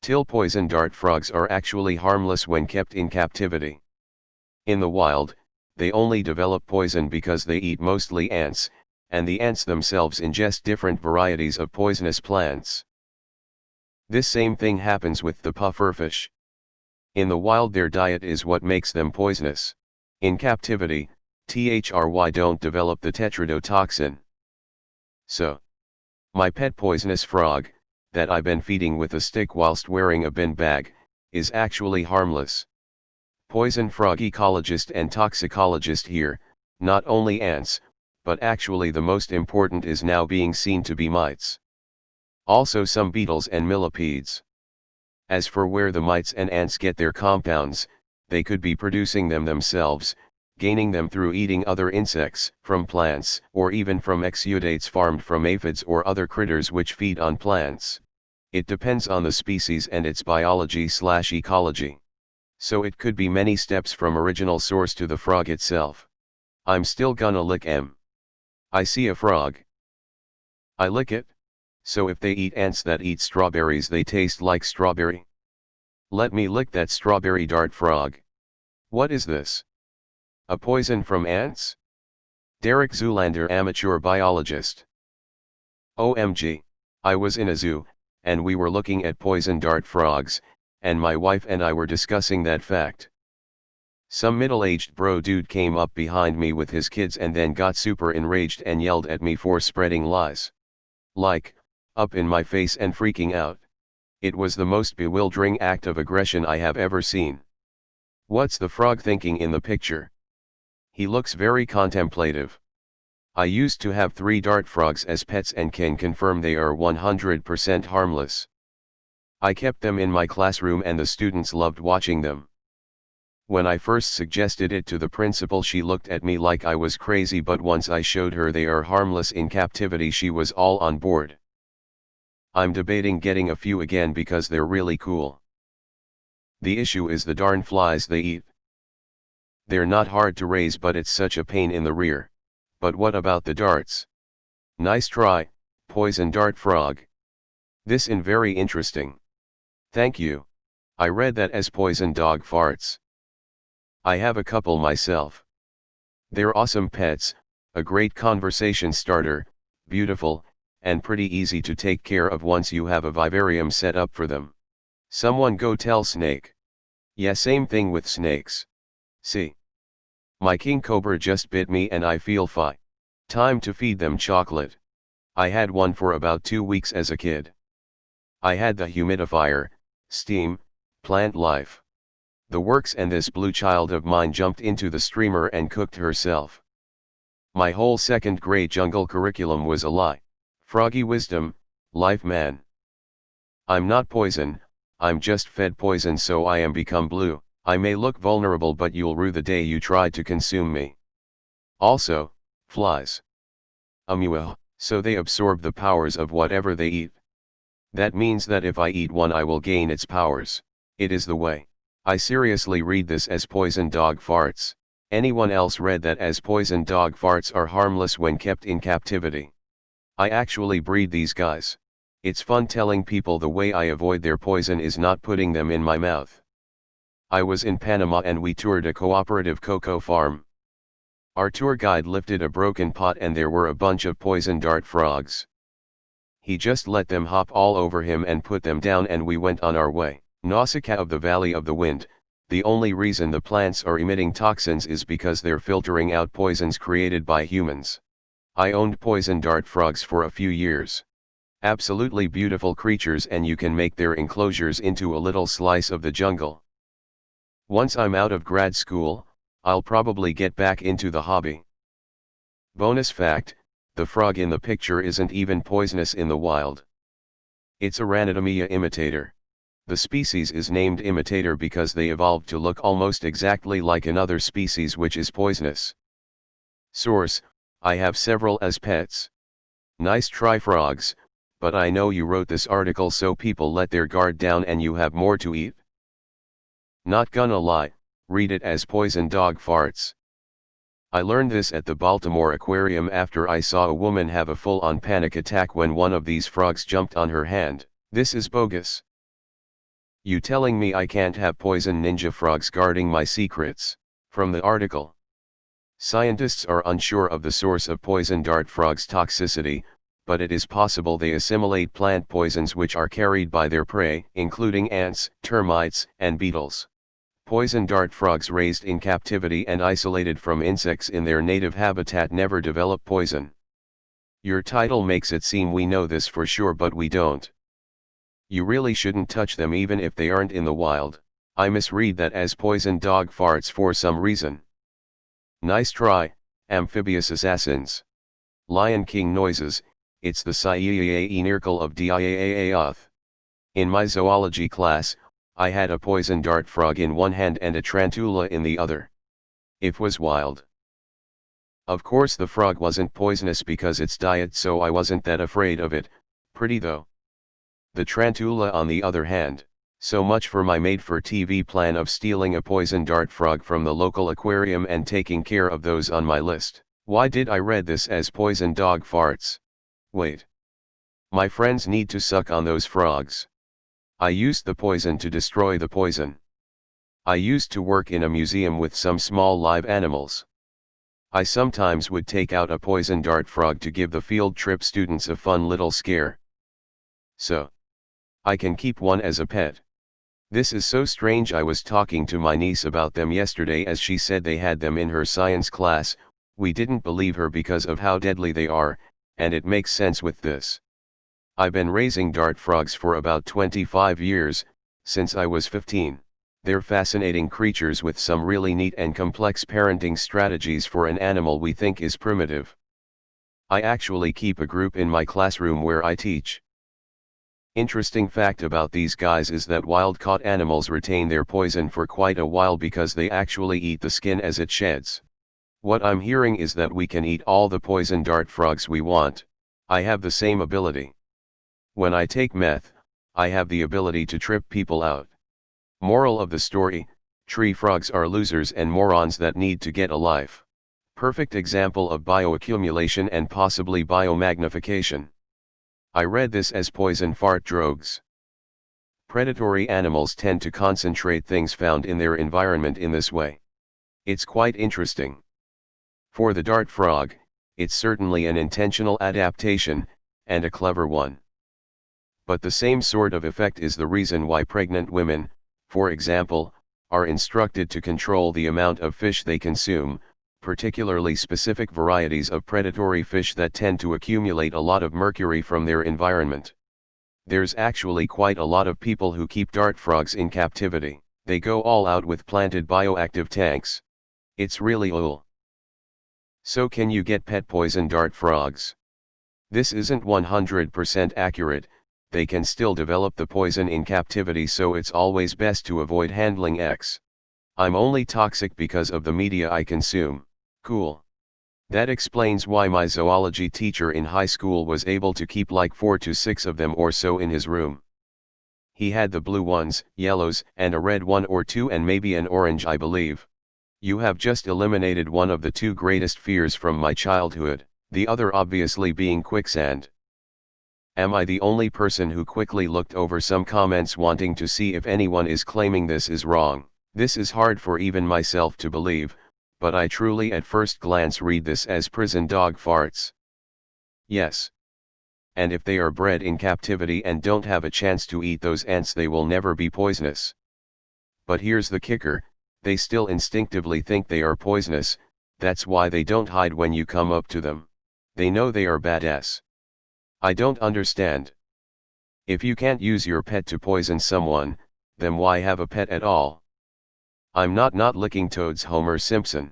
TIL poison dart frogs are actually harmless when kept in captivity. In the wild, they only develop poison because they eat mostly ants, and the ants themselves ingest different varieties of poisonous plants. This same thing happens with the pufferfish. In the wild their diet is what makes them poisonous. In captivity, THRY don't develop the tetrodotoxin. So, my pet poisonous frog, that I've been feeding with a stick whilst wearing a bin bag, is actually harmless. Poison frog ecologist and toxicologist here, not only ants, but actually the most important is now being seen to be mites. Also some beetles and millipedes. As for where the mites and ants get their compounds, they could be producing them themselves, gaining them through eating other insects, from plants, or even from exudates farmed from aphids or other critters which feed on plants. It depends on the species and its biology/ecology. So it could be many steps from original source to the frog itself. I'm still gonna lick 'em. I see a frog. I lick it. So if they eat ants that eat strawberries, they taste like strawberry. Let me lick that strawberry dart frog. What is this? A poison from ants? Derek Zoolander, amateur biologist. OMG. I was in a zoo, and we were looking at poison dart frogs, and my wife and I were discussing that fact. Some middle-aged bro dude came up behind me with his kids and then got super enraged and yelled at me for spreading lies. Like, up in my face and freaking out. It was the most bewildering act of aggression I have ever seen. What's the frog thinking in the picture? He looks very contemplative. I used to have 3 dart frogs as pets and can confirm they are 100% harmless. I kept them in my classroom and the students loved watching them. When I first suggested it to the principal, she looked at me like I was crazy, but once I showed her they are harmless in captivity, she was all on board. I'm debating getting a few again because they're really cool. The issue is the darn flies they eat. They're not hard to raise, but it's such a pain in the rear. But what about the darts? Nice try, poison dart frog. This is very interesting. Thank you. I read that as poison dog farts. I have a couple myself. They're awesome pets, a great conversation starter, beautiful, and pretty easy to take care of once you have a vivarium set up for them. Someone go tell Snake. Yeah, same thing with snakes. See. My king cobra just bit me and I feel fine. Time to feed them chocolate. I had one for about 2 weeks as a kid. I had the humidifier, steam, plant life. The works, and this blue child of mine jumped into the streamer and cooked herself. My whole 2nd grade jungle curriculum was a lie. Froggy wisdom, life man. I'm not poison, I'm just fed poison, so I am become blue. I may look vulnerable, but you'll rue the day you try to consume me. Also, flies. So they absorb the powers of whatever they eat. That means that if I eat one, I will gain its powers. It is the way. I seriously read this as poison dog farts. Anyone else read that as poison dog farts are harmless when kept in captivity? I actually breed these guys. It's fun telling people the way I avoid their poison is not putting them in my mouth. I was in Panama and we toured a cooperative cocoa farm. Our tour guide lifted a broken pot and there were a bunch of poison dart frogs. He just let them hop all over him and put them down, and we went on our way. Nausicaa of the Valley of the Wind. The only reason the plants are emitting toxins is because they're filtering out poisons created by humans. I owned poison dart frogs for a few years. Absolutely beautiful creatures, and you can make their enclosures into a little slice of the jungle. Once I'm out of grad school, I'll probably get back into the hobby. Bonus fact, the frog in the picture isn't even poisonous in the wild. It's a Ranidomia imitator. The species is named imitator because they evolved to look almost exactly like another species which is poisonous. Source: I have several as pets. Nice try, frogs, but I know you wrote this article so people let their guard down and you have more to eat. Not gonna lie, read it as poison dog farts. I learned this at the Baltimore Aquarium after I saw a woman have a full-on panic attack when one of these frogs jumped on her hand. This is bogus. You telling me I can't have poison ninja frogs guarding my secrets? From the article. Scientists are unsure of the source of poison dart frogs' toxicity, but it is possible they assimilate plant poisons which are carried by their prey, including ants, termites, and beetles. Poison dart frogs raised in captivity and isolated from insects in their native habitat never develop poison. Your title makes it seem we know this for sure, but we don't. You really shouldn't touch them even if they aren't in the wild. I misread that as poison dog farts for some reason. Nice try, amphibious assassins. Lion King noises, it's the Cyaeanircle of Diaath. In my zoology class, I had a poison dart frog in one hand and a tarantula in the other. It was wild. Of course the frog wasn't poisonous because it's diet, so I wasn't that afraid of it. Pretty though. The tarantula on the other hand. So much for my made-for-TV plan of stealing a poison dart frog from the local aquarium and taking care of those on my list. Why did I read this as poison dog farts? Wait. My friends need to suck on those frogs. I used the poison to destroy the poison. I used to work in a museum with some small live animals. I sometimes would take out a poison dart frog to give the field trip students a fun little scare. So, I can keep one as a pet. This is so strange. I was talking to my niece about them yesterday as she said they had them in her science class. We didn't believe her because of how deadly they are, and it makes sense with this. I've been raising dart frogs for about 25 years, since I was 15. They're fascinating creatures with some really neat and complex parenting strategies for an animal we think is primitive. I actually keep a group in my classroom where I teach. Interesting fact about these guys is that wild-caught animals retain their poison for quite a while because they actually eat the skin as it sheds. What I'm hearing is that we can eat all the poison dart frogs we want. I have the same ability. When I take meth, I have the ability to trip people out. Moral of the story, tree frogs are losers and morons that need to get a life. Perfect example of bioaccumulation and possibly biomagnification. I read this as poison fart drogues. Predatory animals tend to concentrate things found in their environment in this way. It's quite interesting. For the dart frog, it's certainly an intentional adaptation, and a clever one. But the same sort of effect is the reason why pregnant women, for example, are instructed to control the amount of fish they consume, particularly specific varieties of predatory fish that tend to accumulate a lot of mercury from their environment. There's actually quite a lot of people who keep dart frogs in captivity. They go all out with planted bioactive tanks. It's really cool. So can you get pet poison dart frogs? This isn't 100% accurate. They can still develop the poison in captivity, so it's always best to avoid handling X. I'm only toxic because of the media I consume. Cool. That explains why my zoology teacher in high school was able to keep like 4 to 6 of them or so in his room. He had the blue ones, yellows, and a red one or two and maybe an orange, I believe. You have just eliminated one of the two greatest fears from my childhood, the other obviously being quicksand. Am I the only person who quickly looked over some comments wanting to see if anyone is claiming this is wrong? This is hard for even myself to believe, but I truly at first glance read this as prison dog farts. Yes. And if they are bred in captivity and don't have a chance to eat those ants, they will never be poisonous. But here's the kicker, they still instinctively think they are poisonous. That's why they don't hide when you come up to them. They know they are badass. I don't understand. If you can't use your pet to poison someone, then why have a pet at all? I'm not licking toads, Homer Simpson.